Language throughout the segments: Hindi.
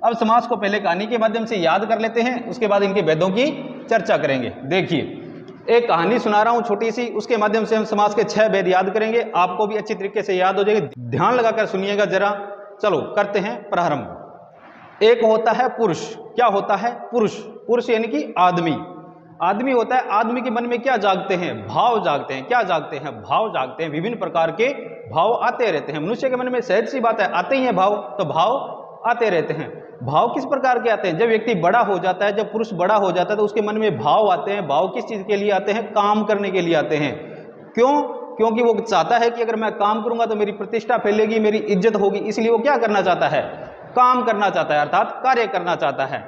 अब समास को पहले कहानी के माध्यम से याद कर लेते हैं, उसके बाद इनके भेदों की चर्चा करेंगे। देखिए, एक कहानी सुना रहा हूं छोटी सी, उसके माध्यम से हम समास के 6 भेद याद करेंगे, आपको भी अच्छी तरीके से याद हो जाएगा। ध्यान लगाकर सुनिएगा जरा। चलो करते हैं प्रारंभ। एक होता है पुरुष। क्या होता है? पुरुष। पुरुष यानी कि आदमी। आदमी होता है, आदमी के मन में क्या जागते हैं? भाव जागते हैं। क्या जागते हैं? भाव जागते हैं। विभिन्न प्रकार के भाव आते रहते हैं। मनुष्य के मन में सहज सी बात है, आते ही हैं भाव, तो भाव आते रहते हैं। भाव किस प्रकार के आते हैं? जब व्यक्ति बड़ा हो जाता है, जब पुरुष बड़ा हो जाता है, तो उसके मन में भाव आते हैं। भाव किस चीज के लिए आते हैं? काम करने के लिए आते हैं। क्यों? क्योंकि वो चाहता है कि अगर मैं काम करूंगा तो मेरी प्रतिष्ठा फैलेगी, मेरी इज्जत होगी, इसलिए वो क्या करना चाहता है? काम करना चाहता है, अर्थात कार्य करना चाहता है।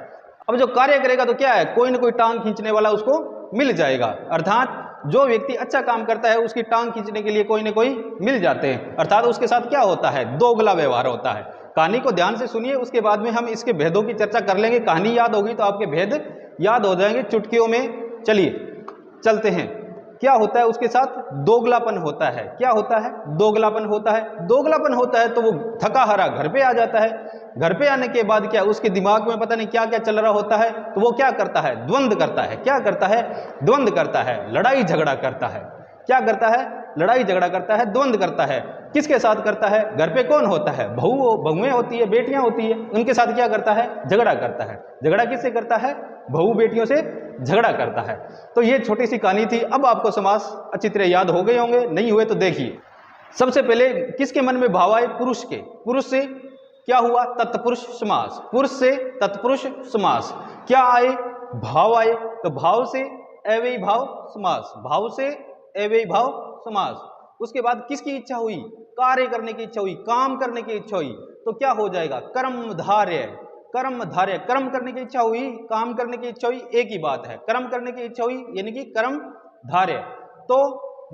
अब जो कार्य करेगा तो क्या है? कोई ना कोई टांग खींचने वाला उसको मिल जाएगा। अर्थात जो व्यक्ति अच्छा काम करता है उसकी टांग खींचने के लिए कोई ना कोई मिल जाते हैं। अर्थात उसके साथ क्या होता है? दोगला व्यवहार होता है। कहानी को ध्यान से सुनिए, उसके बाद में हम इसके भेदों की चर्चा कर लेंगे। कहानी याद होगी तो आपके भेद याद हो जाएंगे चुटकियों में। चलिए चलते हैं। क्या होता है उसके साथ? दोगलापन होता है। क्या होता है? दोगलापन होता है। दोगलापन होता है तो वो थका हारा घर पे आ जाता है। घर पे आने के बाद क्या उसके दिमाग में पता नहीं क्या क्या चल रहा होता है, तो वो क्या करता है? द्वंद्व करता है। क्या करता है? द्वंद्व करता है, लड़ाई झगड़ा करता है। क्या करता है? लड़ाई झगड़ा करता है, द्वंद्व करता है। किसके साथ करता है? घर पे कौन होता है? बहुएं होती है, बेटियां होती है, उनके साथ क्या करता है? झगड़ा करता है। झगड़ा किससे करता है? बहू बेटियों से झगड़ा करता है। तो ये छोटी सी कहानी थी। अब आपको समास अच्छी तरह याद हो गए होंगे, नहीं हुए तो देखिए। सबसे पहले किसके मन में भाव आए? पुरुष के। पुरुष से क्या हुआ? तत्पुरुष समास। पुरुष से तत्पुरुष समास। क्या आए? भाव आए, तो भाव से अव्ययी भाव समास। भाव से अव्ययी भाव समास। उसके बाद किसकी इच्छा हुई? कार्य करने की इच्छा हुई, काम करने की इच्छा हुई, तो क्या हो जाएगा? कर्मधारय। कर्मधारय, कर्म करने की इच्छा हुई, काम करने की इच्छा हुई, एक ही बात है। कर्म करने की इच्छा हुई यानी कि कर्मधारय। तो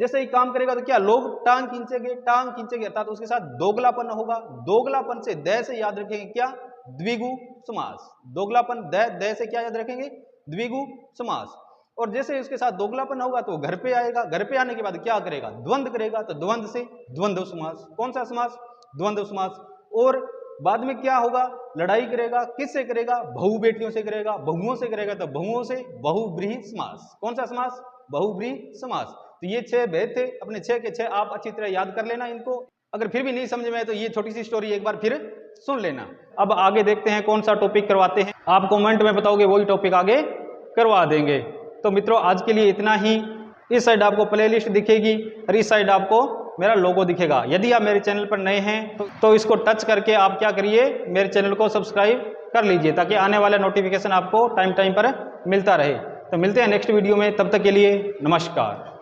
जैसे ही काम करेगा तो क्या? लोग टांग खींचेंगे, टांग खींचेंगे, अर्थात उसके साथ दोगलापन होगा। दोगलापन से द से याद रखेंगे क्या? द्विगु समास। दोगलापन द से क्या याद रखेंगे? द्विगु समास। और जैसे उसके साथ दोगलापन होगा तो घर पे आएगा। घर पे आने के बाद क्या करेगा? द्वंद्व करेगा, तो द्वंद्व से द्वंद्व समास। कौन सा समास? द्वंद्व समास। और बाद में क्या होगा? लड़ाई करेगा। किससे करेगा? बहु बेटियों से करेगा। बहुओं से करेगा तो बहुओं से बहुव्रीहि समास। कौन सा समास? बहुव्रीहि समास। तो ये 6 भेद थे, अपने 6 के 6 आप अच्छी तरह याद कर लेना इनको। अगर फिर भी नहीं समझ में आए तो ये छोटी सी स्टोरी एक बार फिर सुन लेना। अब आगे देखते हैं कौन सा टॉपिक करवाते हैं। आप कमेंट में बताओगे, वही टॉपिक आगे करवा देंगे। तो मित्रों आज के लिए इतना ही। इस साइड आपको प्लेलिस्ट दिखेगी और इस साइड आपको मेरा लोगो दिखेगा। यदि आप मेरे चैनल पर नए हैं तो इसको टच करके आप क्या करिए? मेरे चैनल को सब्सक्राइब कर लीजिए, ताकि आने वाला नोटिफिकेशन आपको टाइम टाइम पर मिलता रहे। तो मिलते हैं नेक्स्ट वीडियो में, तब तक के लिए नमस्कार।